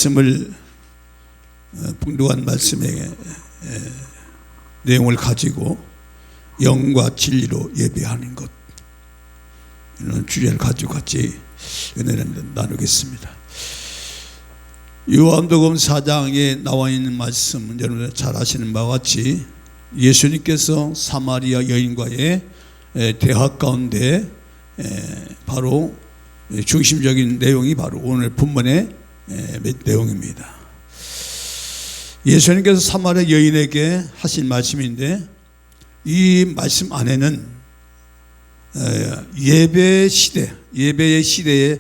말씀을 풍부한 말씀의 내용을 가지고 영과 진리로 예배하는 것, 이런 주제를 가지고 같이 은혜를 나누겠습니다. 요한복음 4장에 나와 있는 말씀은 여러분 잘 아시는 바와 같이 예수님께서 사마리아 여인과의 대화 가운데 바로 중심적인 내용이 바로 오늘 본문의 내용입니다. 예수님께서 사마리아 여인에게 하신 말씀인데, 이 말씀 안에는 예배 시대, 예배의 시대의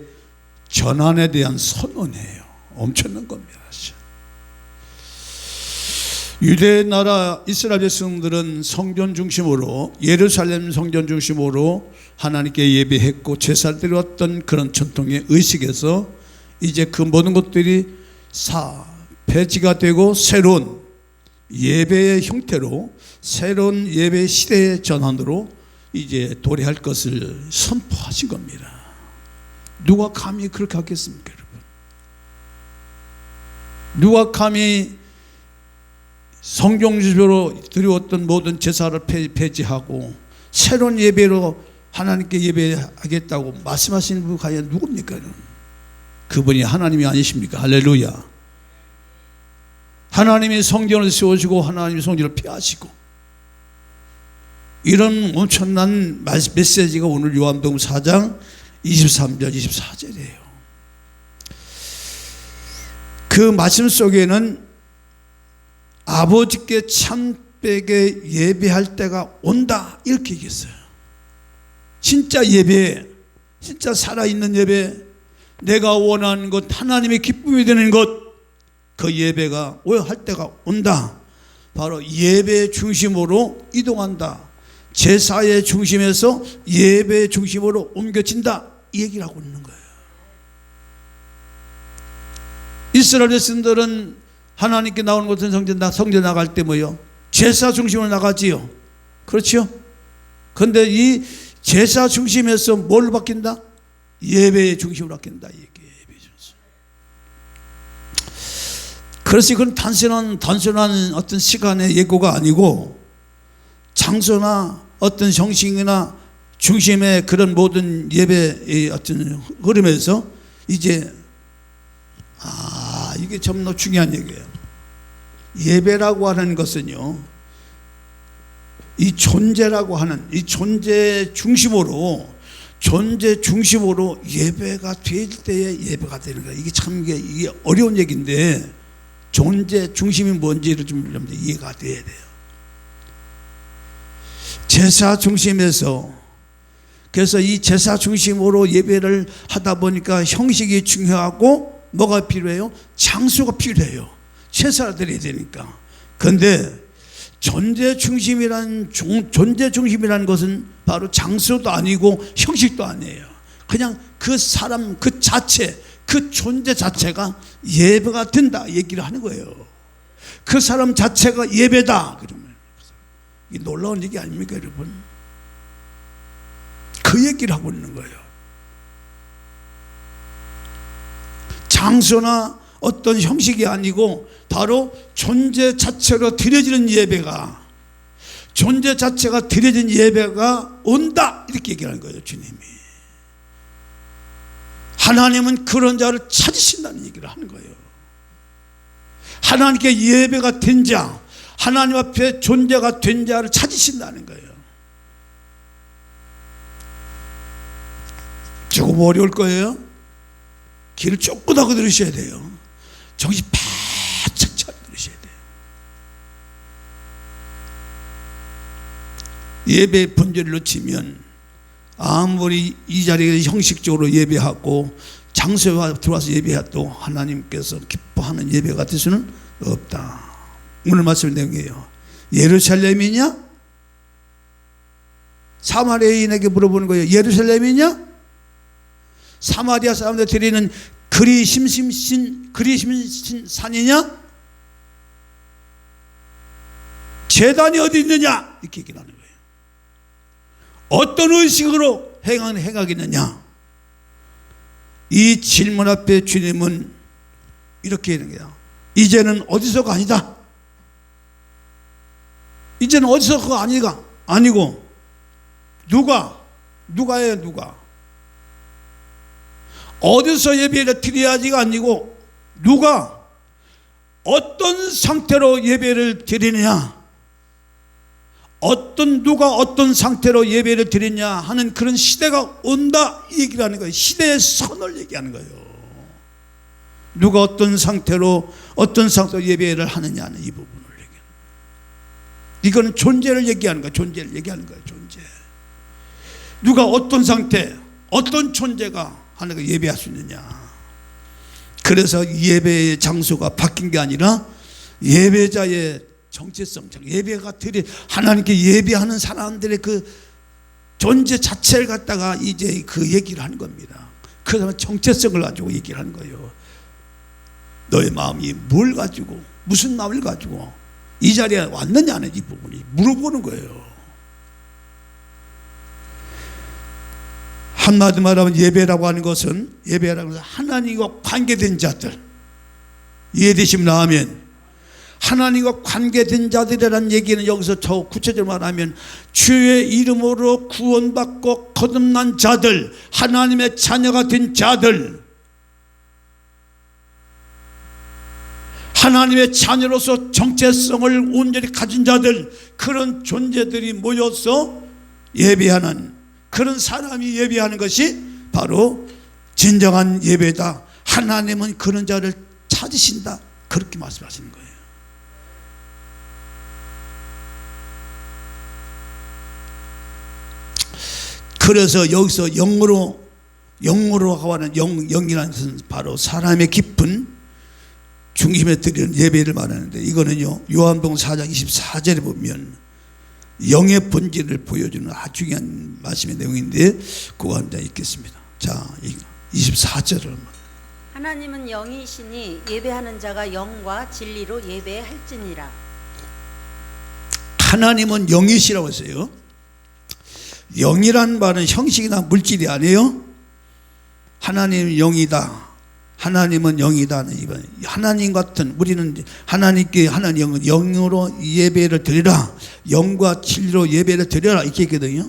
전환에 대한 선언이에요. 엄청난 겁니다. 유대 나라 이스라엘 백성들은 성전 중심으로, 예루살렘 성전 중심으로 하나님께 예배했고 제사를 드렸던 그런 전통의 의식에서 이제 그 모든 것들이 폐지가 되고 새로운 예배의 형태로, 새로운 예배 시대의 전환으로 이제 도래할 것을 선포하신 겁니다. 누가 감히 그렇게 하겠습니까, 여러분? 누가 감히 성경적으로 드려왔던 모든 제사를 폐지하고 새로운 예배로 하나님께 예배하겠다고 말씀하시는 분이 과연 누굽니까? 그분이 하나님이 아니십니까? 할렐루야. 하나님이 성전을 세우시고 하나님이 성전을 폐하시고, 이런 엄청난 메시지가 오늘 요한복음 4장 23절 24절이에요. 그 말씀 속에는 아버지께 참되게 예배할 때가 온다, 이렇게 얘기했어요. 진짜 예배, 진짜 살아있는 예배, 내가 원하는 것, 하나님의 기쁨이 되는 것, 그 예배가 할 때가 온다. 바로 예배 중심으로 이동한다. 제사의 중심에서 예배 중심으로 옮겨진다, 이 얘기를 하고 있는 거예요. 이스라엘 백성들은 하나님께 나오는 곳은 성전 나갈 때 뭐요? 제사 중심으로 나가지요. 그렇죠? 그런데 이 제사 중심에서 뭘 바뀐다? 예배의 중심으로 바뀐다. 예배 중심. 그래서 이건 단순한 어떤 시간의 예고가 아니고, 장소나 어떤 형식이나 중심의 그런 모든 예배의 어떤 흐름에서 이제 이게 참 중요한 얘기예요. 예배라고 하는 것은요, 이 존재라고 하는 이 존재 중심으로 예배가 될 때에 예배가 되는 거예요. 이게 참 이게 어려운 얘기인데, 존재 중심이 뭔지를 좀 여러분들 이해가 돼야 돼요. 제사 중심에서, 그래서 이 제사 중심으로 예배를 하다 보니까 형식이 중요하고 뭐가 필요해요? 장소가 필요해요. 제사를 드려야 되니까. 그런데 존재 중심이라는 것은 바로 장소도 아니고 형식도 아니에요. 그냥 그 사람 그 자체, 그 존재 자체가 예배가 된다 얘기를 하는 거예요. 그 사람 자체가 예배다 그러면, 이 놀라운 얘기 아닙니까, 여러분? 그 얘기를 하고 있는 거예요. 장소나 어떤 형식이 아니고 바로 존재 자체로 드려지는 예배가, 존재 자체가 드려진 예배가 온다, 이렇게 얘기하는 거예요, 주님이. 하나님은 그런 자를 찾으신다는 얘기를 하는 거예요. 하나님께 예배가 된 자, 하나님 앞에 존재가 된 자를 찾으신다는 거예요. 조금 어려울 거예요. 귀를 쫓고다고 들으셔야 돼요. 정신 바짝 차려 들으셔야 돼요. 예배 본질을 놓치면 아무리 이 자리에 형식적으로 예배하고 장소에 들어와서 예배해도 하나님께서 기뻐하는 예배가 될 수는 없다. 오늘 말씀 내용이에요. 예루살렘이냐? 사마리아인에게 물어보는 거예요. 예루살렘이냐? 사마리아 사람들 드리는 그리 심신 산이냐? 제단이 어디 있느냐? 이렇게 얘기를 하는 거예요. 어떤 의식으로 행하겠느냐? 이 질문 앞에 주님은 이렇게 하는 거야. 이제는 어디서가 아니다. 이제는 어디서가 아니고 누가예요. 누가 어디서 예배를 드려야지가 아니고 누가 어떤 상태로 예배를 드리느냐, 누가 어떤 상태로 예배를 드리냐 하는 그런 시대가 온다 이 얘기를 하는 거예요. 시대의 선을 얘기하는 거예요. 누가 어떤 상태로 예배를 하느냐는 이 부분을 얘기하는 거예요. 이거는 존재를 얘기하는 거예요. 존재. 누가 어떤 상태, 어떤 존재가 하는 거 예배할 수 있느냐. 그래서 예배의 장소가 바뀐 게 아니라 예배자의 정체성, 예배가 하나님께 예배하는 사람들의 그 존재 자체를 갖다가 이제 그 얘기를 하는 겁니다. 그 다음에 정체성을 가지고 얘기를 하는 거예요. 너의 마음이 뭘 가지고, 무슨 마음을 가지고 이 자리에 왔느냐는 이 부분이 물어보는 거예요. 한마디 말하면 예배라고 하는 것은 하나님과 관계된 자들, 이해되시면 아멘. 하나님과 관계된 자들이라는 얘기는 여기서 더 구체적으로 말하면 주의 이름으로 구원받고 거듭난 자들, 하나님의 자녀가 된 자들, 하나님의 자녀로서 정체성을 온전히 가진 자들, 그런 존재들이 모여서 예배하는, 그런 사람이 예배하는 것이 바로 진정한 예배다. 하나님은 그런 자를 찾으신다. 그렇게 말씀하시는 거예요. 그래서 여기서 영으로 하는 영이라는 것은 바로 사람의 깊은 중심에 드리는 예배를 말하는데, 이거는요 요한복음 4장 24절에 보면 영의 본질을 보여주는 아주 중요한 말씀의 내용인데, 그거 한 장 읽겠습니다. 자, 24절을. 하나님은 영이시니 예배하는 자가 영과 진리로 예배할지니라. 하나님은 영이시라고 했어요. 영이란 말은 형식이나 물질이 아니에요. 하나님은 영이다. 하나님은 영이다. 하나님 같은, 우리는 하나님께 하나님 영으로 예배를 드리라, 영과 진리로 예배를 드리라 이렇게 했거든요.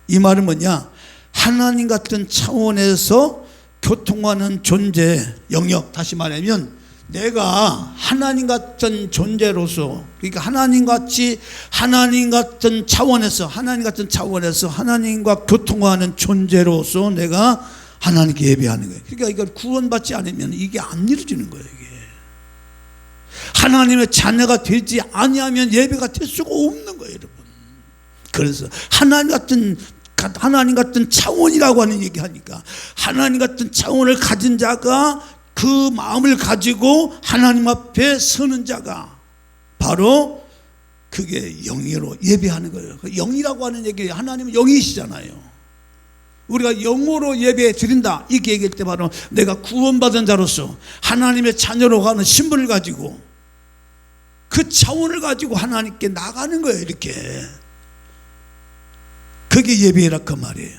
이 말은 뭐냐, 하나님 같은 차원에서 교통하는 존재, 영역. 다시 말하면 내가 하나님 같은 존재로서, 그러니까 하나님 같은 차원에서 하나님과 교통하는 존재로서 내가 하나님께 예배하는 거예요. 그러니까 이걸 구원받지 않으면 이게 안 이루어지는 거예요. 이게 하나님의 자녀가 되지 아니하면 예배가 될 수가 없는 거예요, 여러분. 그래서 하나님 같은 차원이라고 하는 얘기하니까, 하나님 같은 차원을 가진 자가, 그 마음을 가지고 하나님 앞에 서는 자가 바로 그게 영으로 예배하는 거예요. 영이라고 하는 얘기, 하나님은 영이시잖아요. 우리가 영으로 예배 드린다 이렇게 얘기할 때 바로 내가 구원받은 자로서 하나님의 자녀로 가는 신분을 가지고 그 차원을 가지고 하나님께 나가는 거예요. 이렇게 그게 예배라 그 말이에요.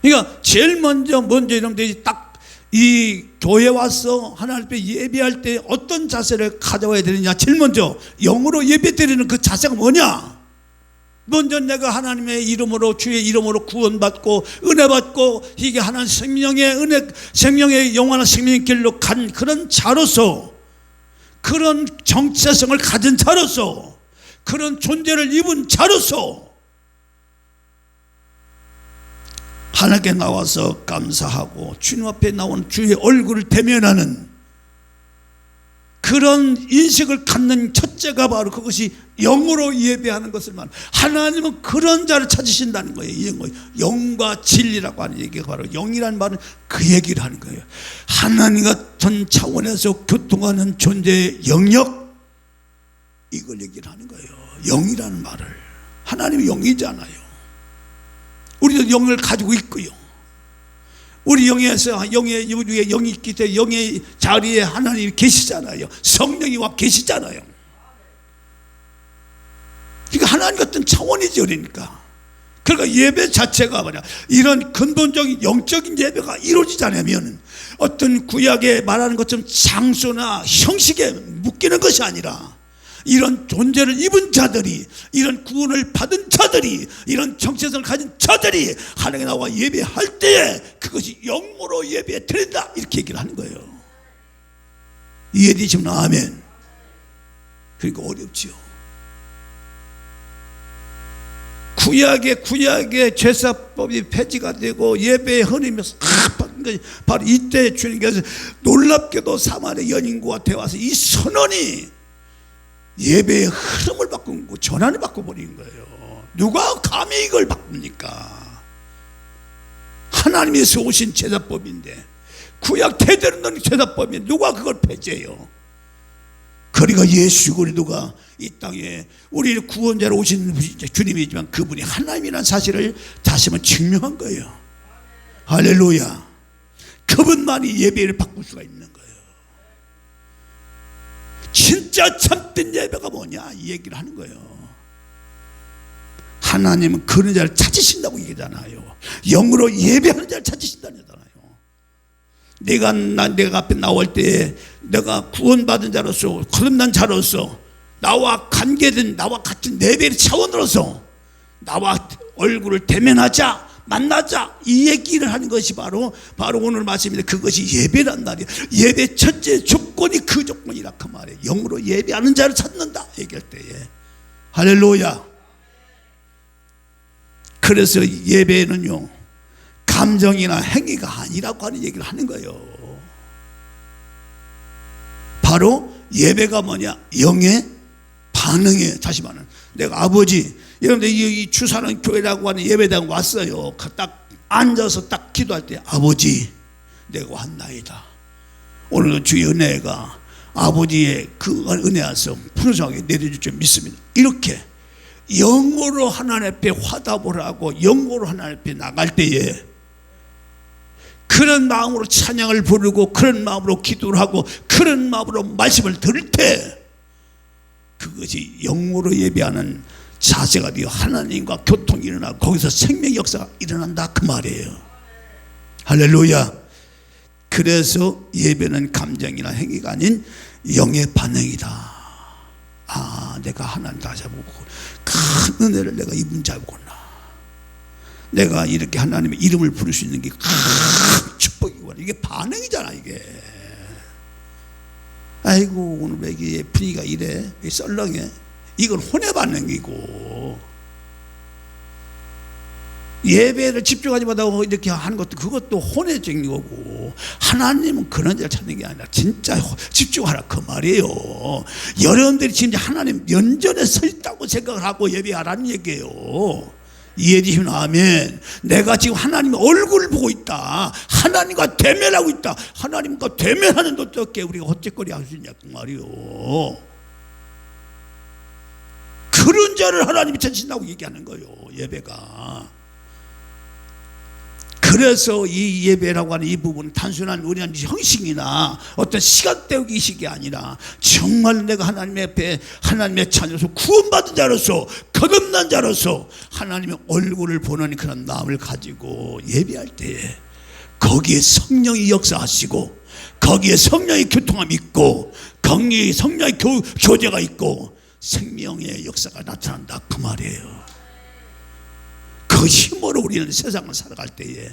그러니까 제일 먼저 여러분들이 딱 이 교회 와서 하나님 앞에 예배할 때 어떤 자세를 가져와야 되느냐, 제일 먼저 영으로 예배 드리는 그 자세가 뭐냐, 먼저 내가 하나님의 이름으로, 주의 이름으로 구원받고 은혜받고 이게 하나님 생명의 영원한 생명의 길로 간 그런 자로서, 그런 정체성을 가진 자로서, 그런 존재를 입은 자로서 하나님께 나와서 감사하고 주님 앞에 나온 주의 얼굴을 대면하는 그런 인식을 갖는 첫째가 바로 그것이 영으로 예배하는 것을 말합니다. 하나님은 그런 자를 찾으신다는 거예요. 영과 진리라고 하는 얘기가 바로, 영이라는 말은 그 얘기를 하는 거예요. 하나님 같은 차원에서 교통하는 존재의 영역, 이걸 얘기를 하는 거예요. 영이라는 말을. 하나님이 영이잖아요. 우리도 영을 가지고 있고요. 우리 우리의 영이 있기 때문에 영의 자리에 하나님이 계시잖아요. 성령이 와 계시잖아요. 그러니까 하나님 같은 차원이죠. 그러니까 그러니까 예배 자체가 뭐냐, 이런 근본적인 영적인 예배가 이루어지지 않으면 어떤 구약에 말하는 것처럼 장소나 형식에 묶이는 것이 아니라 이런 존재를 입은 자들이, 이런 구원을 받은 자들이, 이런 정체성을 가진 자들이 하나님께 나와 예배할 때에 그것이 영으로 예배 드린다, 이렇게 얘기를 하는 거예요. 이해되시면 아멘. 그러니까 어렵지요. 구약의 제사법이 폐지가 되고 예배에 흐르면서 바로 이때 주님께서 놀랍게도 사마리아 여인과 대화해서 이 선언이 예배의 흐름을 바꾸고 전환을 바꿔버린 거예요. 누가 감히 이걸 바꿉니까? 하나님에서 오신 제사법인데, 구약 대대로 넣은 제사법인데 누가 그걸 폐지해요? 그러니까 예수 그리스도가 이 땅에 우리를 구원자로 오신 주님이지만 그분이 하나님이라는 사실을 다시 한번 증명한 거예요. 할렐루야. 그분만이 예배를 바꿀 수가 있는 거예요. 진짜 참된 예배가 뭐냐, 이 얘기를 하는 거예요. 하나님은 그런 자를 찾으신다고 얘기하잖아요. 영으로 예배하는 자를 찾으신다는 거잖아요. 내가 앞에 나올 때 내가 구원받은 자로서, 거듭난 자로서, 나와 관계된, 나와 같은 레벨의 차원으로서 나와 얼굴을 대면하자, 만나자, 이 얘기를 하는 것이 바로 오늘 말씀인데, 그것이 예배란 말이에요. 예배 첫째 조건이 그 조건이라 그 말이에요. 영으로 예배하는 자를 찾는다 얘기할 때에. 할렐루야. 그래서 예배는요, 감정이나 행위가 아니라고 하는 얘기를 하는 거예요. 바로 예배가 뭐냐, 영의 반응이에요. 다시 말하면 내가 아버지, 여러분들 이 주사는 교회라고 하는 예배당 왔어요. 딱 앉아서 딱 기도할 때, 아버지 내가 왔나이다. 오늘도 주의 은혜가 아버지의 그 은혜에서 풍성하게 내려줄 줄 믿습니다. 이렇게 영으로 하나님 앞에 화답을 하고 영으로 하나님 앞에 나갈 때에 그런 마음으로 찬양을 부르고 그런 마음으로 기도를 하고 그런 마음으로 말씀을 들을 때, 그것이 영으로 예배하는 자세가 되어 하나님과 교통이 일어나고 거기서 생명 역사가 일어난다, 그 말이에요. 할렐루야. 그래서 예배는 감정이나 행위가 아닌 영의 반응이다. 아, 내가 하나님 다시 보고 큰 은혜를 내가 입은 자구나. 내가 이렇게 하나님의 이름을 부를 수 있는 게 큰 축복이구나. 이게 반응이잖아, 이게. 아이고, 오늘 왜 이게 분위기가 이래? 왜 썰렁해? 이건 혼의 반응이고, 예배를 집중하지 못하고 이렇게 하는 것도, 그것도 혼의적인 거고, 하나님은 그런 자를 찾는 게 아니라 진짜 집중하라, 그 말이에요. 여러분들이 지금 하나님 면전에 서 있다고 생각을 하고 예배하라는 얘기예요. 이해되시면 아멘. 내가 지금 하나님의 얼굴을 보고 있다, 하나님과 대면하고 있다. 하나님과 대면하는데 어떻게 우리가 헛짓거리 할 수 있냐, 그 말이요. 그런 자를 하나님이 찾으신다고 얘기하는 거예요, 예배가. 그래서 이 예배라고 하는 이 부분은 단순한 우리한 형식이나 어떤 시간 때우기식이 아니라 정말 내가 하나님 앞에 하나님의 자녀로서 구원받은 자로서 거듭난 자로서 하나님의 얼굴을 보는 그런 마음을 가지고 예배할 때에 거기에 성령이 역사하시고 거기에 성령의 교통함이 있고 거기에 성령의 교제가 있고 생명의 역사가 나타난다, 그 말이에요. 그 힘으로 우리는 세상을 살아갈 때에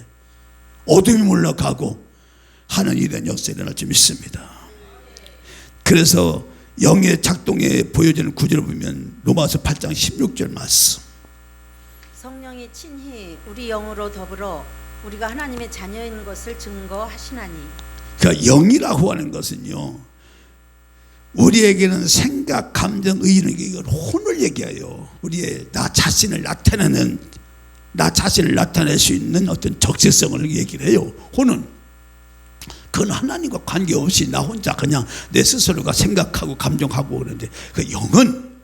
어둠이 물러가고 하는 일은 역사에 일어날 줄 믿습니다. 그래서 영의 작동에 보여지는 구절을 보면 로마서 8장 16절 말씀, 성령이 친히 우리 영으로 더불어 우리가 하나님의 자녀인 것을 증거하시나니. 그러니까 영이라고 하는 것은요, 우리에게는 생각, 감정, 의는 이걸 혼을 얘기해요. 우리의 나 자신을 나타낼 수 있는 어떤 적재성을 얘기를 해요. 혼은 그건 하나님과 관계없이 나 혼자 그냥 내 스스로가 생각하고 감정하고 그러는데, 그 영은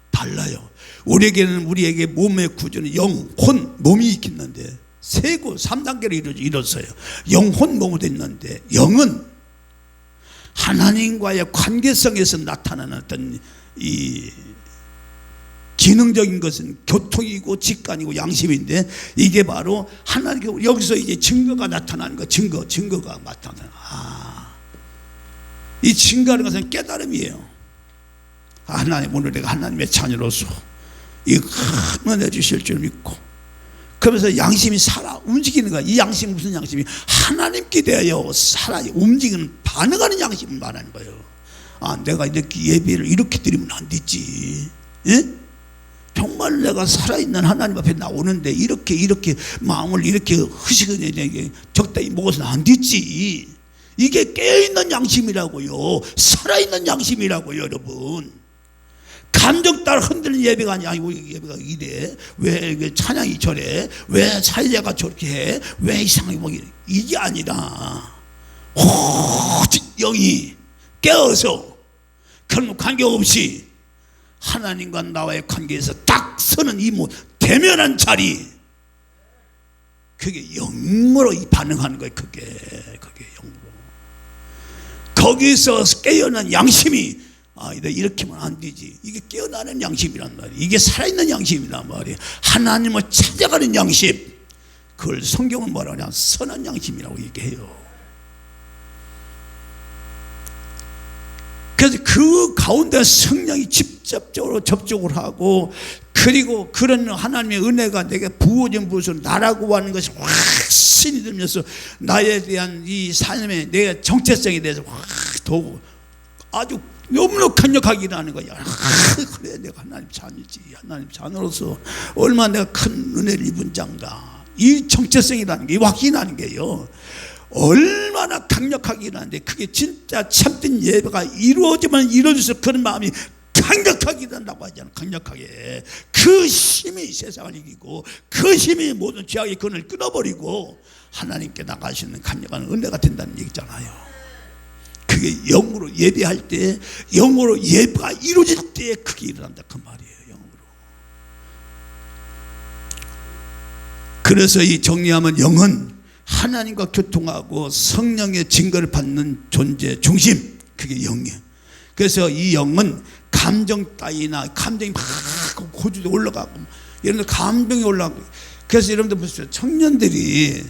달라요. 우리에게 몸의 구조는 영, 혼, 몸이 있겠는데 세고 3단계로 이루어져요. 영, 혼, 몸으로 있는데, 영은 하나님과의 관계성에서 나타나는 어떤 이 기능적인 것은 교통이고 직관이고 양심인데, 이게 바로 하나님, 여기서 이제 증거가 나타나는 거. 증거가 나타나는. 이 증거하는 것은 깨달음이에요. 하나님, 오늘 내가 하나님의 자녀로서 이 큰 은혜 주실 줄 믿고, 그러면서 양심이 살아 움직이는 거야. 이 양심이 무슨 양심이? 하나님께 대하여 살아 움직이는, 반응하는 양심을 말하는 거예요. 내가 이렇게 예배를 이렇게 드리면 안 되지. 예? 정말 내가 살아있는 하나님 앞에 나오는데 이렇게 마음을 이렇게 흐시거리게 적당히 먹어서는 안 되지. 이게 깨어있는 양심이라고요. 살아있는 양심이라고요, 여러분. 감정 따라 흔들리는 예배가 아니야. 아이고, 예배가 이래, 왜 찬양이 저래, 왜 사회자가 저렇게 해, 왜 이상하게 뭐 이게 아니라 오직 영이 깨어서 그런 관계없이 하나님과 나와의 관계에서 딱 서는 이 대면한 자리, 그게 영으로 반응하는 거예요. 그게 영으로. 거기서 깨어난 양심이 이렇게 하면 안 되지. 이게 깨어나는 양심이란 말이에요. 이게 살아있는 양심이란 말이에요. 하나님을 찾아가는 양심. 그걸 성경은 뭐라 하냐, 선한 양심이라고 얘기해요. 그래서 그 가운데 성령이 직접적으로 접촉을 하고, 그리고 그런 하나님의 은혜가 내게 부어진 부어서 나라고 하는 것이 확신이 들면서 나에 대한 이 삶의 내 정체성에 대해서 더욱 아주 너무나 강력하게 일어나는 거야. 그래, 내가 하나님 자녀지. 하나님 자녀로서 얼마나 내가 큰 은혜를 입은 자인가. 이 정체성이라는 게, 이 확신이라는 게요, 얼마나 강력하게 일어나는데, 그게 진짜 참된 예배가 이루어지면 이루어져서 그런 마음이 강력하게 일어난다고 하잖아. 강력하게. 그 힘이 세상을 이기고, 그 힘이 모든 죄악의 근을 끊어버리고 하나님께 나가시는 강력한 은혜가 된다는 얘기잖아요. 그게 영으로 예배할 때, 영으로 예배가 이루어질 때 그게 일어난다, 그 말이에요. 영으로. 그래서 이 정리하면, 영은 하나님과 교통하고 성령의 증거를 받는 존재 중심, 그게 영이에요. 그래서 이 영은 감정 따위나, 감정이 막 고주도 올라가고, 예를 들어 감정이 올라가고. 그래서 여러분들 보십시오. 청년들이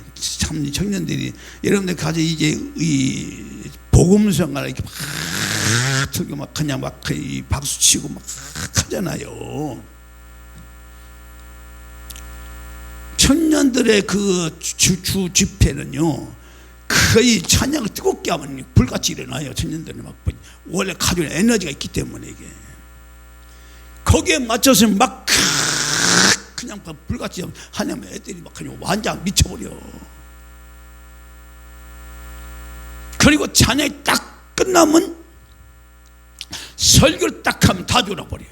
여러분들 가서 이제 이 복음성을 이렇게 막 그냥 막 박수 치고 막 하잖아요. 청년들의 그 주 집회는요, 거의 찬양을 뜨겁게 하면 불같이 일어나요. 청년들은 막 원래 가지고 있는 에너지가 있기 때문에, 이게 거기에 맞춰서 막 그냥 불같이 하냐면 애들이 막 그냥 완전 미쳐버려. 그리고 찬양이 딱 끝나면 설교를 딱 하면 다 졸아버려.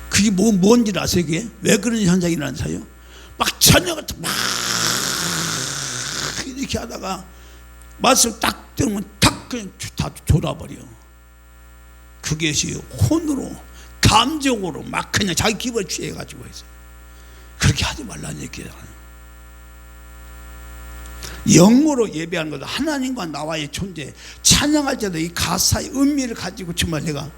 그게 뭔지 아세요? 그게 왜 그런 현상이 일어나서요? 막 찬양을 막 이렇게 하다가 말씀 딱 들으면 딱 그냥 다 졸아버려. 그것이 혼으로, 감정으로 막 그냥 자기 기분에 취해가지고 해서 그렇게 하지 말라는 얘기잖아요. 영으로 예배하는 것은 하나님과 나와의 존재, 찬양할 때도 이 가사의 의미를 가지고 정말 내가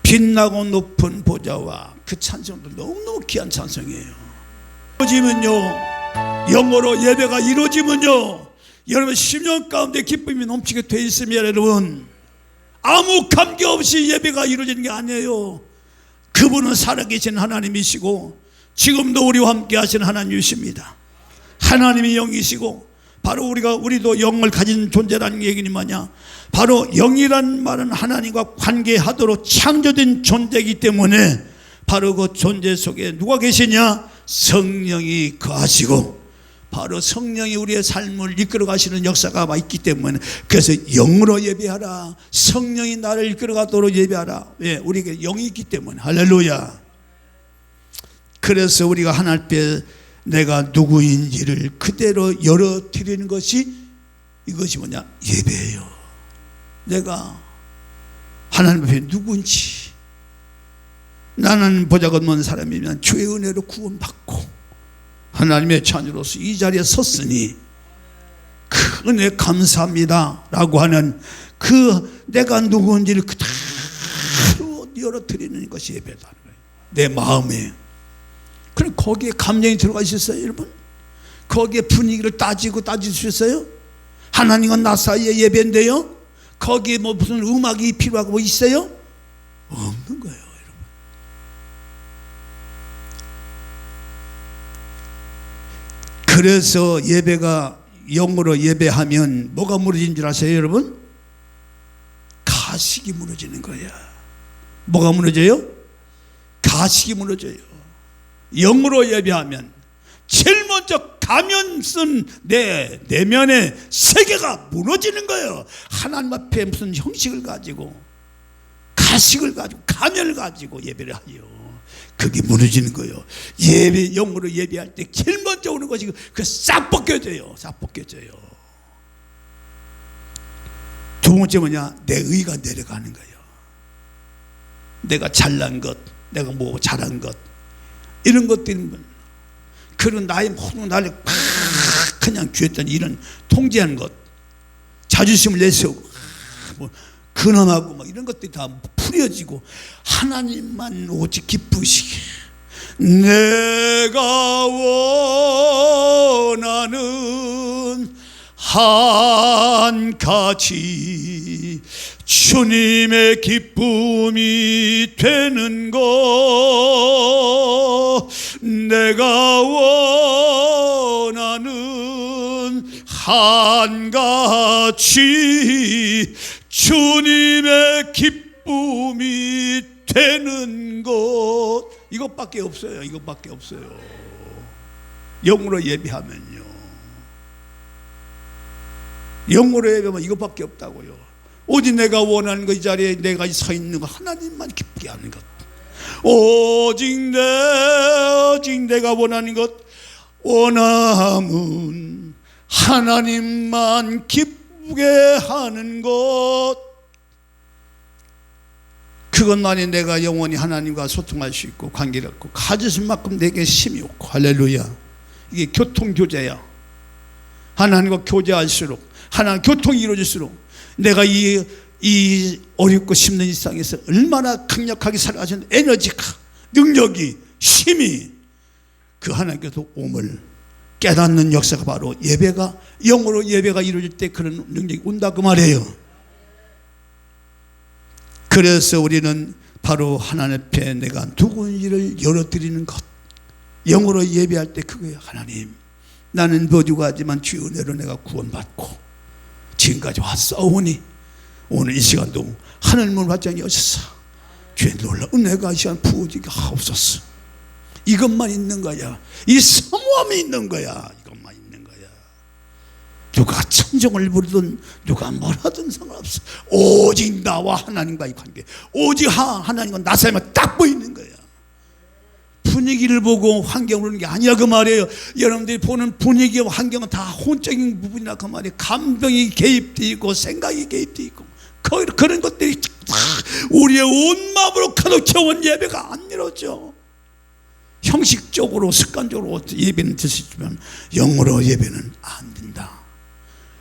빛나고 높은 보좌와 그 찬송도 너무너무 귀한 찬송이에요. 이루어지면요, 영으로 예배가 이루어지면요, 여러분 심령 가운데 기쁨이 넘치게 돼 있으면 여러분 아무 감기 없이 예배가 이루어지는 게 아니에요. 그분은 살아계신 하나님이시고 지금도 우리와 함께 하시는 하나님이십니다. 하나님이 영이시고 바로 우리도 영을 가진 존재라는 얘기는 뭐냐? 바로 영이란 말은 하나님과 관계하도록 창조된 존재이기 때문에 바로 그 존재 속에 누가 계시냐? 성령이 거하시고 바로 성령이 우리의 삶을 이끌어 가시는 역사가 있기 때문에, 그래서 영으로 예배하라. 성령이 나를 이끌어 가도록 예배하라. 왜? 우리에게 영이 있기 때문에. 할렐루야. 그래서 우리가 하나님 앞에 내가 누구인지를 그대로 열어드리는 것이, 이것이 뭐냐? 예배예요. 내가 하나님 앞에 누구인지, 나는 보잘것없는 사람이면 주의 은혜로 구원받고 하나님의 자녀로서 이 자리에 섰으니 그 은혜 감사합니다 라고 하는 그 내가 누구인지를 그대로 열어드리는 것이 예배다. 내 마음에. 그럼 거기에 감정이 들어가 있었어요, 여러분? 거기에 분위기를 따질 수 있어요? 하나님과 나 사이의 예배인데요, 거기에 뭐 무슨 음악이 필요하고 뭐 있어요? 없는 거예요, 여러분. 그래서 예배가 영으로 예배하면 뭐가 무너진 줄 아세요, 여러분? 가식이 무너지는 거야. 뭐가 무너져요? 가식이 무너져요. 영으로 예배하면 제일 먼저 가면 쓴 내 내면의 세계가 무너지는 거예요. 하나님 앞에 무슨 형식을 가지고, 가식을 가지고, 가면을 가지고 예배를 하요. 그게 무너지는 거예요. 예배, 영으로 예배할 때 제일 먼저 오는 것이 그 싹 벗겨져요. 싹 벗겨져요. 두 번째 뭐냐? 내 의가 내려가는 거예요. 내가 잘난 것, 내가 뭐 잘한 것, 이런 것들은 그런 나의 모든 나를 그냥 죄했더니 이런 통제하는 것, 자존심을 내세우고 뭐 근엄하고 뭐 이런 것들이 다 풀어지고 하나님만 오직 기쁘시게, 내가 원하는 한 가지 주님의 기쁨이 되는 것, 내가 원하는 한 가지 주님의 기쁨이 되는 것, 이것밖에 없어요. 이것밖에 없어요. 영으로 예배하면요, 영으로 예배하면 이것밖에 없다고요. 오직 내가 원하는 것, 이 자리에 내가 서 있는 것, 하나님만 기쁘게 하는 것, 오직 내가 원하는 것, 원함은 하나님만 기쁘게 하는 것, 그것만이 내가 영원히 하나님과 소통할 수 있고 관계를 갖고 가졌을 만큼 내게 힘이 없고. 할렐루야. 이게 교통교제야. 하나님과 교제할수록, 하나님 교통이 이루어질수록 내가 이 어렵고 힘든 일상에서 얼마나 강력하게 살아가신 에너지가, 능력이, 힘이 그 하나님께서 옴을 깨닫는 역사가 바로 예배가, 영으로 예배가 이루어질 때 그런 능력이 온다, 그 말이에요. 그래서 우리는 바로 하나님 앞에 내가 누구인지를 열어드리는 것, 영으로 예배할 때 그거예요. 하나님, 나는 부족하지만 주의 은혜로 내가 구원받고 지금까지 왔사오니 오늘 이 시간도 하늘문 발장이 오셔서 주의 놀라운 은혜가 이 시간 부어지게 하옵소서. 이것만 있는 거야. 이 사모함이 있는 거야. 이것만 있는 거야. 누가 청정을 부르든 누가 뭐라든 상관없어. 오직 나와 하나님과의 관계, 오직 하나님과 나 사이만 딱 보이는 거야. 분위기를 보고 환경을 보는 게 아니야, 그 말이에요. 여러분들이 보는 분위기와 환경은 다 혼적인 부분이라 그 말이에요. 감정이 개입되어 있고 생각이 개입되어 있고 그런 것들이 우리의 온 마음으로 가득 채운 예배가 안 이루어져. 형식적으로 습관적으로 예배는 드시지만 영으로 예배는 안 된다.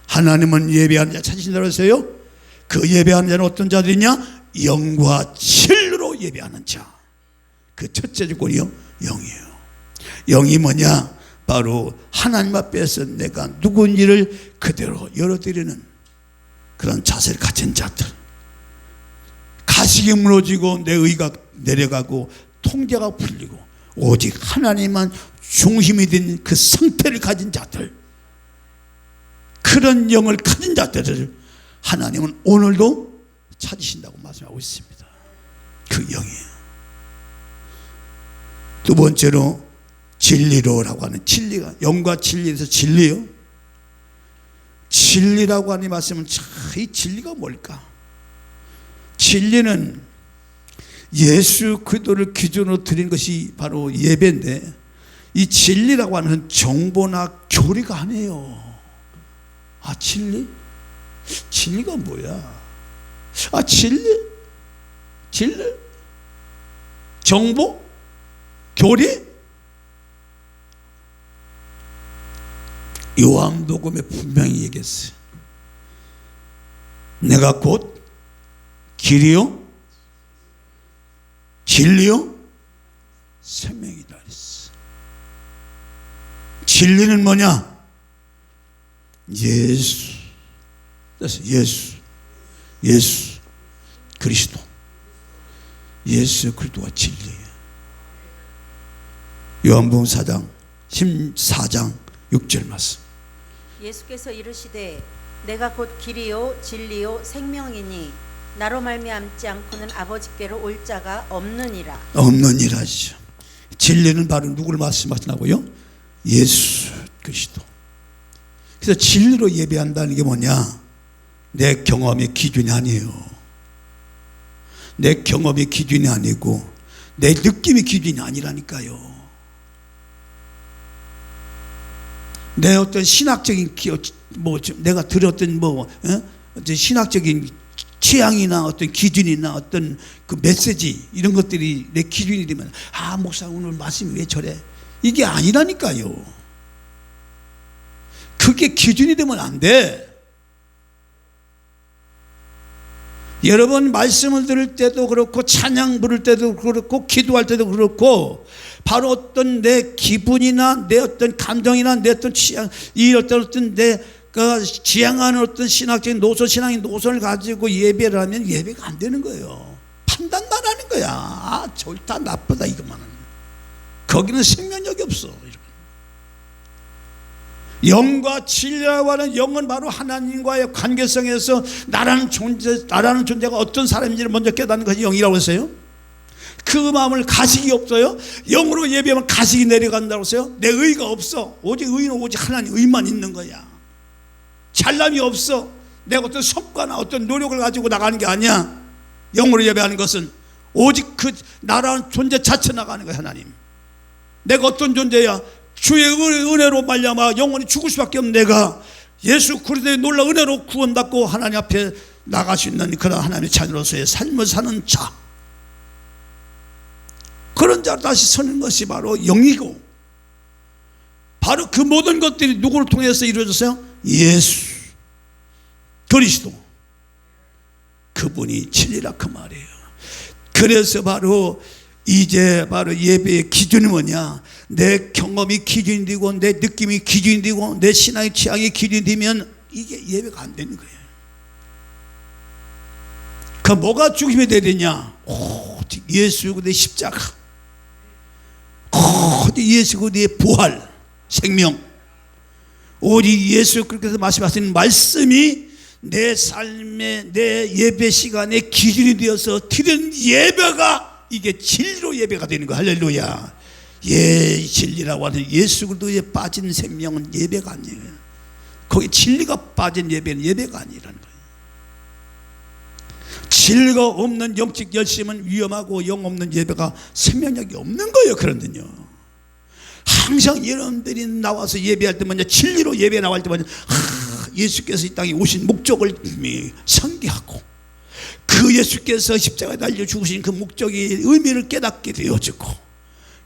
하나님은 예배하는 자 찾으신다고 했어요. 그 예배하는 자는 어떤 자들이냐? 영과 진리로 예배하는 자. 그 첫째 조건이요, 영이에요. 영이 뭐냐? 바로 하나님 앞에서 내가 누군지를 그대로 열어드리는 그런 자세를 가진 자들. 가식이 무너지고 내 의가 내려가고 통제가 풀리고 오직 하나님만 중심이 된 그 상태를 가진 자들, 그런 영을 가진 자들을 하나님은 오늘도 찾으신다고 말씀하고 있습니다. 그 영이에요. 두 번째로 진리로라고 하는, 진리가, 영과 진리에서 진리요. 진리라고 하는 말씀은 이 진리가 뭘까? 진리는 예수 그리스도를 기준으로 드린 것이 바로 예배인데, 이 진리라고 하는 정보나 교리가 아니에요. 아, 진리? 진리가 뭐야? 아, 진리? 정보? 교리? 요한복음에 분명히 얘기했어요. 내가 곧 길이요 진리요 생명이다 그랬어. 진리는 뭐냐? 예수. 그래서 예수 그리스도, 예수 그리스도가 진리예요. 요한복음 4장 14장 6절 말씀. 예수께서 이르시되 내가 곧 길이요 진리요 생명이니 나로 말미암지 않고는 아버지께로 올 자가 없느니라. 없느니라죠. 진리는 바로 누구를 말씀하시나고요? 예수 그리스도. 그래서 진리로 예배한다는 게 뭐냐? 내 경험의 기준이 아니에요. 내 경험의 기준이 아니고 내 느낌의 기준이 아니라니까요. 내 어떤 신학적인 내가 들었던 어떤 신학적인 취향이나 어떤 기준이나 어떤 그 메시지 이런 것들이 내 기준이 되면 목사 오늘 말씀이 왜 저래? 이게 아니라니까요. 그게 기준이 되면 안 돼. 여러분 말씀을 들을 때도 그렇고 찬양 부를 때도 그렇고 기도할 때도 그렇고 바로 어떤 내 기분이나 내 어떤 감정이나 내 어떤 취향 이 어떤 내가 지향하는 어떤 신학적인 노선 신앙의 노선을 가지고 예배를 하면 예배가 안 되는 거예요. 판단만 하는 거야. 좋다 나쁘다 이것만은. 거기는 생명력이 없어. 영과 진리라고 하는 영은 바로 하나님과의 관계성에서 나라는 존재가 어떤 사람인지를 먼저 깨닫는 것이 영이라고 했어요. 그 마음을 가식이 없어요. 영으로 예배하면 가식이 내려간다고 했어요. 내 의가 없어. 오직 의는 오직 하나님 의만 있는 거야. 잘남이 없어. 내가 어떤 성과나 어떤 노력을 가지고 나가는 게 아니야. 영으로 예배하는 것은 오직 그 나라는 존재 자체 나가는 거야. 하나님. 내가 어떤 존재야? 주의 은혜로 말미암아 영원히 죽을 수밖에 없는 내가 예수 그리스도의 놀라운 은혜로 구원받고 하나님 앞에 나갈 수 있는 그런 하나님의 자녀로서의 삶을 사는 자, 그런 자로 다시 서는 것이 바로 영이고, 바로 그 모든 것들이 누구를 통해서 이루어졌어요? 예수 그리스도, 그분이 진리라 그 말이에요. 그래서 바로 이제 바로 예배의 기준이 뭐냐? 내 경험이 기준이 되고 내 느낌이 기준이 되고 내 신앙의 취향이 기준이 되면 이게 예배가 안 되는 거예요. 그 뭐가 중심이 돼야 되냐? 오직 예수 그리스도의 십자가, 오직 예수 그리스도의 부활, 생명, 오직 예수 그리스도께서 말씀하시는 말씀이 내 삶의 내 예배 시간의 기준이 되어서 드리는 예배가 이게 진리로 예배가 되는 거야. 할렐루야. 진리라고 하는 예수 그리스도에 빠진 생명은 예배가 아니에요. 거기 진리가 빠진 예배는 예배가 아니라는 거예요. 진리가 없는 영적 열심은 위험하고 영 없는 예배가 생명력이 없는 거예요. 그런데요, 항상 여러분들이 나와서 예배할 때마다 진리로 예배 나갈 때마다 예수께서 이 땅에 오신 목적을 상기하고 그 예수께서 십자가에 달려 죽으신 그 목적의 의미를 깨닫게 되어지고,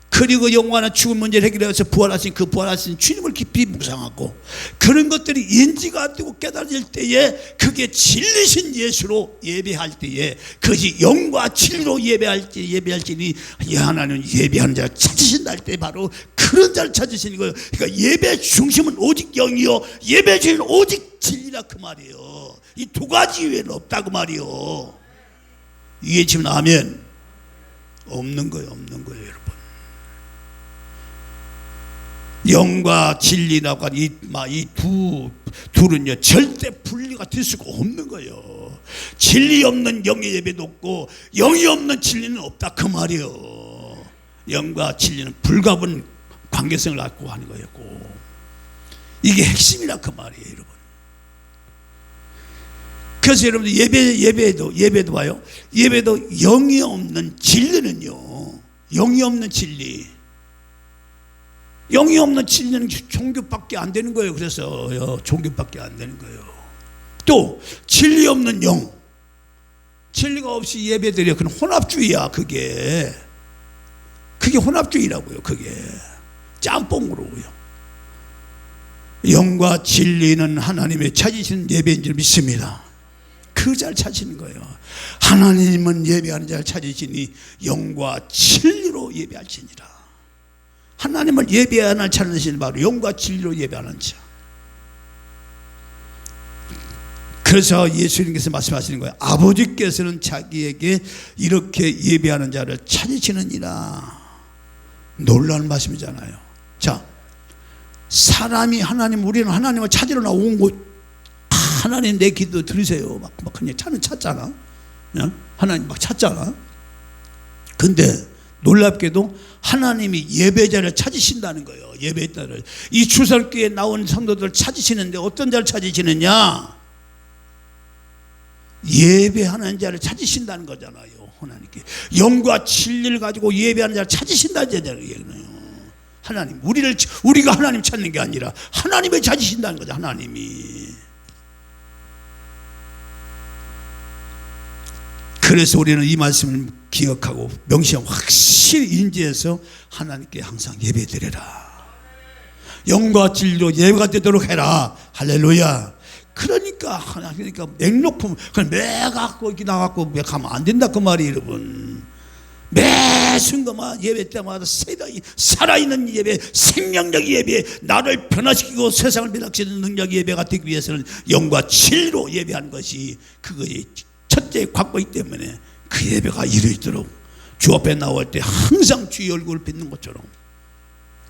그리고 영원한 죽음 문제를 해결해서 부활하신 그 부활하신 주님을 깊이 묵상하고 그런 것들이 인지가 되고 깨달을 때에 그게 진리신 예수로 예배할 때에 그것이 영과 진리로 예배할지 하나님 예배하는 자를 찾으신다 할 때 바로 그런 자를 찾으시는 거예요. 그러니까 예배 중심은 오직 영이요 예배 중심은 오직 진리라 그 말이에요. 이 두 가지 외에는 없다고 말이에요. 이해지면 아멘. 없는 거예요. 여러분. 영과 진리라고 하는 이 둘은요 절대 분리가 될 수가 없는 거예요. 진리 없는 영의 예배도 없고 영이 없는 진리는 없다 그 말이에요. 영과 진리는 불가분 관계성을 갖고 하는 거예요. 이게 핵심이라 그 말이에요, 여러분. 그래서 여러분들 예배도 봐요. 예배도 영이 없는 진리는요, 영이 없는 진리, 영이 없는 진리는 종교밖에 안 되는 거예요. 그래서 종교밖에 안 되는 거예요. 또 진리 없는 영, 진리가 없이 예배드려 그건 혼합주의야. 그게 혼합주의라고요. 그게 짬뽕으로요. 영과 진리는 하나님의 찾으신 예배인 줄 믿습니다. 그 자를 찾으시는 거예요. 하나님은 예배하는 자를 찾으시니 영과 진리로 예배할지니라. 하나님을 예배하는 자를 찾으시니 바로 영과 진리로 예배하는 자. 그래서 예수님께서 말씀하시는 거예요. 아버지께서는 자기에게 이렇게 예배하는 자를 찾으시느니라. 놀라운 말씀이잖아요. 자, 사람이 하나님, 우리는 하나님을 찾으러 나온 곳, 하나님 내 기도 들으세요. 막 그냥 찾잖아. 하나님 막 찾잖아. 근데 놀랍게도 하나님이 예배자를 찾으신다는 거예요. 예배자를. 이 추설교에 나온 성도들을 찾으시는데 어떤 자를 찾으시느냐? 예배하는 자를 찾으신다는 거잖아요. 하나님께 영과 진리를 가지고 예배하는 자를 찾으신다는 거잖아요. 하나님, 우리가 하나님 찾는 게 아니라 하나님을 찾으신다는 거죠. 하나님이. 그래서 우리는 이 말씀을 기억하고 명시하고 확실히 인지해서 하나님께 항상 예배드려라. 영과 진리로 예배가 되도록 해라. 할렐루야. 그러니까 맥락품 그냥 매 갖고 이렇게 나갖고 매 가면 안 된다 그 말이에요, 여러분. 매 순간만 예배 때마다 살아있는 예배, 생명력 예배, 나를 변화시키고 세상을 변화시키는 능력 예배가 되기 위해서는 영과 진리로 예배하는 것이 그것이 첫째 관건이기 때문에 그 예배가 이루어지도록 주 앞에 나올 때 항상 주의 얼굴을 뵙는 것처럼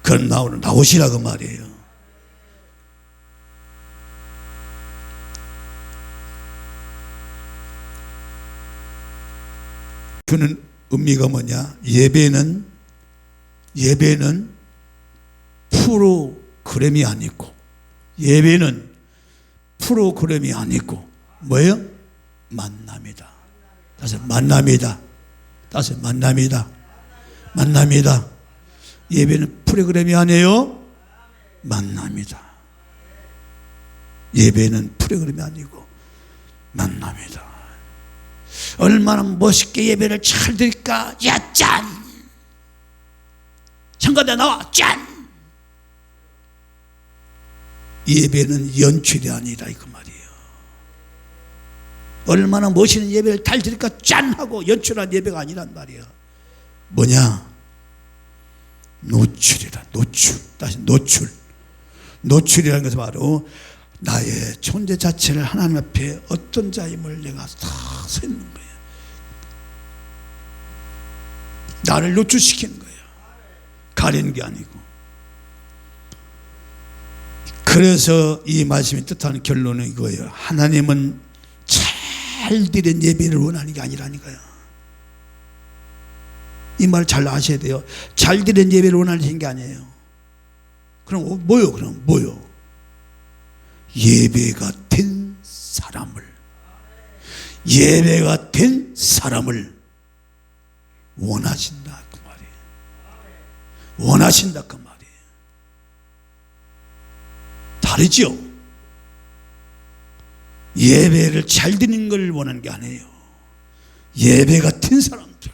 그런 나오시라고 말이에요. 그는 의미가 뭐냐? 예배는 프로그램이 아니고, 예배는 프로그램이 아니고 뭐예요? 만남이다. 다시 만남이다. 다시 만남이다. 만남이다. 예배는 프로그램이 아니에요. 만남이다. 예배는 프로그램이 아니고 만남이다. 얼마나 멋있게 예배를 잘 드릴까? 야, 짠! 참가대 나와, 짠! 예배는 연출이 아니라 이거 말이에요. 얼마나 멋있는 예배를 잘 드릴까? 짠! 하고 연출한 예배가 아니란 말이에요. 뭐냐? 노출이다. 노출. 다시 노출. 노출이라는 것은 바로 나의 존재 자체를 하나님 앞에 어떤 자임을 내가 다 서 있는 거예요. 나를 노출시키는 거예요. 가리는 게 아니고. 그래서 이 말씀이 뜻하는 결론은 이거예요. 하나님은 잘 드린 예배를 원하는 게 아니라니까요. 이 말 잘 아셔야 돼요. 잘 드린 예배를 원하는 게 아니에요. 그럼 뭐요? 그럼 뭐요? 예배가 된 사람을 원하신다 그 말이에요. 원하신다 그 말이에요. 다르죠? 예배를 잘 드리는 걸 원하는 게 아니에요. 예배 같은 사람들,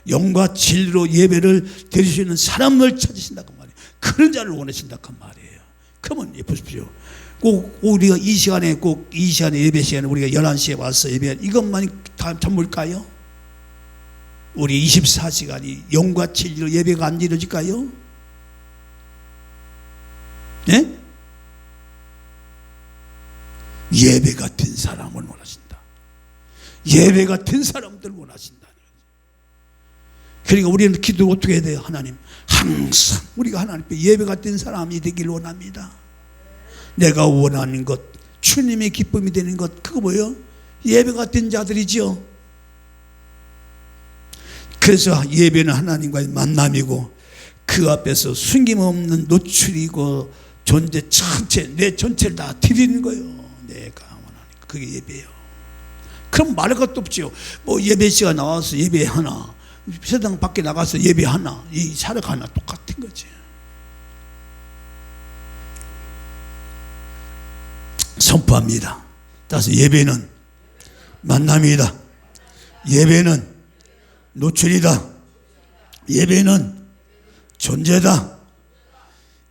영과 진리로 예배를 드릴 수 있는 사람을 찾으신다 그 말이에요. 그런 자를 원하신다 그 말이에요. 그러면 보십시오. 꼭 우리가 이 시간에 예배 시간에 우리가 11시에 와서 예배 이것만이 다 전부일까요? 우리 24시간이 영과 진리로 예배가 안 이루어질까요? 네? 예배 같은 사람을 원하신다. 예배 같은 사람들 원하신다. 그러니까 우리는 기도 어떻게 해야 돼요? 하나님, 항상 우리가 하나님께 예배 같은 사람이 되기를 원합니다. 내가 원하는 것, 주님의 기쁨이 되는 것, 그거 뭐예요? 예배 같은 자들이죠. 그래서 예배는 하나님과의 만남이고 그 앞에서 숨김없는 노출이고 존재 전체, 내 전체를 다 드리는 거예요. 내가 원하는 것, 그게 예배예요. 그럼 말할 것도 없죠. 뭐 예배 시간 나와서 예배하나, 세상 밖에 나가서 예배하나, 이 살아가나 똑같은 거지. 선포합니다. 따라서 예배는 만남이다. 예배는 노출이다. 예배는 존재다.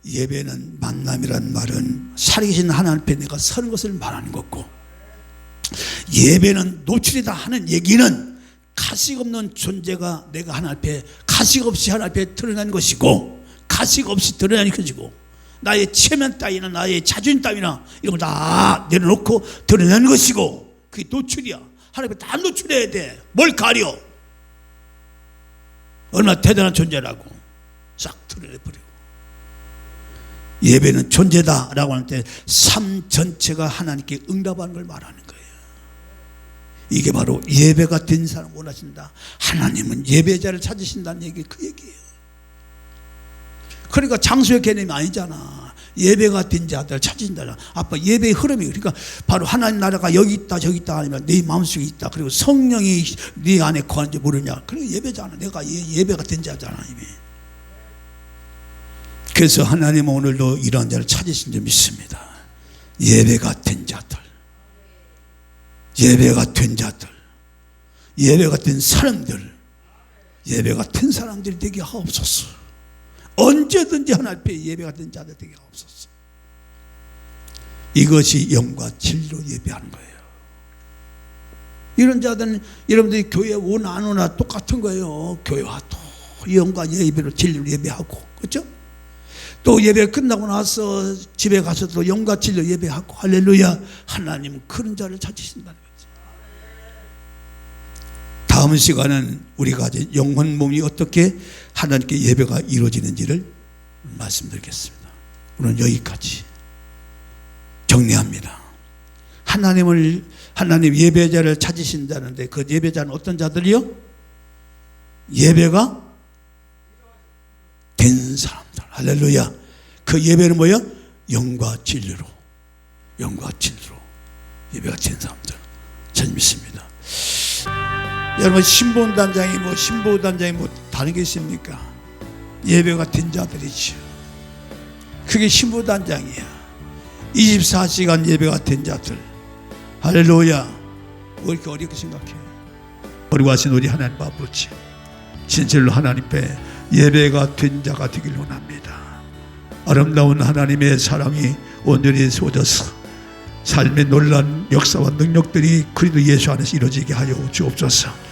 예배는 만남이란 말은 살아계신 하나님 앞에 내가 서는 것을 말하는 거고, 예배는 노출이다 하는 얘기는 가식 없는 존재가 내가 하나님 앞에 가식 없이 하나님 앞에 드러난 것이고, 가식 없이 드러난 것이고, 나의 체면 따위나 나의 자존심 따위나 이런 걸 다 내려놓고 드러난 것이고, 그게 노출이야. 하나님 앞에 다 노출해야 돼. 뭘 가려? 얼마나 대단한 존재라고 싹 드러내버리고. 예배는 존재다라고 할 때 삶 전체가 하나님께 응답하는 걸 말하는 거예요. 이게 바로 예배가 된 사람 원하신다. 하나님은 예배자를 찾으신다는 얘기, 그 얘기예요. 그러니까 장소의 개념이 아니잖아. 예배가 된 자들 찾으신다. 아빠 예배의 흐름이, 그러니까 바로 하나님 나라가 여기 있다 저기 있다 아니면 네 마음속에 있다. 그리고 성령이 네 안에 거하는지 모르냐. 그러니까 예배잖아. 내가 예배가 된 자잖아 이미. 그래서 하나님은 오늘도 이러한 자를 찾으신 줄 믿습니다. 예배가 된 자들, 예배가 된 자들, 예배가 된 사람들, 예배가 된 사람들이 되게 하옵소서. 언제든지 하나님 앞에 예배가 된 자들 되게 하옵소서. 이것이 영과 진리로 예배하는 거예요. 이런 자들은 여러분들이 교회 오나 안 오나 똑같은 거예요. 교회 와도 영과 예배로 진리로 예배하고, 그렇죠? 또 예배 끝나고 나서 집에 가서도 영과 진리로 예배하고, 할렐루야. 하나님은 그런 자를 찾으신다는 거죠. 다음 시간은 우리가 영혼 몸이 어떻게 하나님께 예배가 이루어지는지를 말씀드리겠습니다. 오늘 여기까지 정리합니다. 하나님 예배자를 찾으신다는데 그 예배자는 어떤 자들이요? 예배가 된 사람들. 할렐루야. 그 예배는 뭐예요? 영과 진리로, 영과 진리로 예배가 된 사람들. 저는 믿습니다. 여러분, 신보단장이 신보단장이 다른 게 있습니까? 예배가 된 자들이죠. 그게 신보단장이야. 24시간 예배가 된 자들. 할렐루야. 왜 이렇게 어렵게 생각해? 어리고 하신 우리 하나님 아버지, 진실로 하나님 앞에 예배가 된 자가 되길 원합니다. 아름다운 하나님의 사랑이 온전히 쏟아서 삶의 놀라운 역사와 능력들이 그리스도 예수 안에서 이루어지게 하여 주옵소서.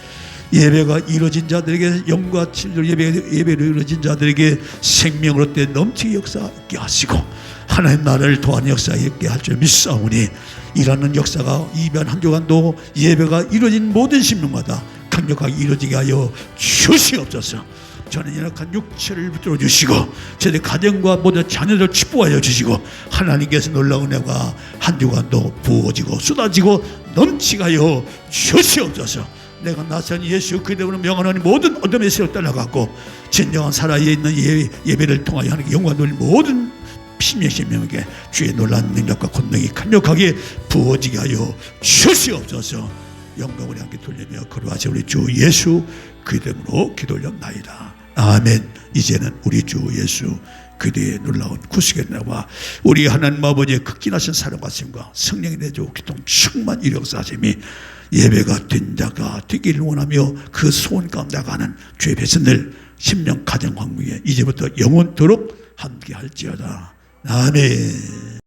예배가 이루어진 자들에게 영과 진리로 예배로 이루어진 자들에게 생명으로 때 넘치게 역사 있게 하시고 하나님 나라를 도하는 역사 있게 할 줄 믿사오니 이라는 역사가 이번 한 주간도 예배가 이루어진 모든 심령마다 강력하게 이루어지게 하여 주시옵소서. 저는 연약한 육체를 붙들어 주시고 저희 가정과 모든 자녀들 축복하여 주시고 하나님께서 놀라운 은혜가 한 주간도 부어지고 쏟아지고 넘치게 하여 주시옵소서. 내가 나선 예수 그리스도로 명하는 모든 어둠의 세력 떠나가고 진정한 살아있는 예배를 통하여 하나님께 영광 돌린 모든 신명에게 주의 놀라운 능력과 권능이 강력하게 부어지게 하여 주시옵소서. 영광을 함께 돌리며 거룩하신 우리 주 예수 그리스도로 기도올렸나이다. 아멘. 이제는 우리 주 예수 그리스도의 놀라운 구속의 나와 우리 하나님 아버지의 극진하신 사랑과 힘과 성령의 내주 기통 충만 이력사심이 예배가 된 자가 되기를 원하며 그 소원 가운데 가는 주의 백성들 심령 가정 황무에 이제부터 영원토록 함께 할지어다. 아멘.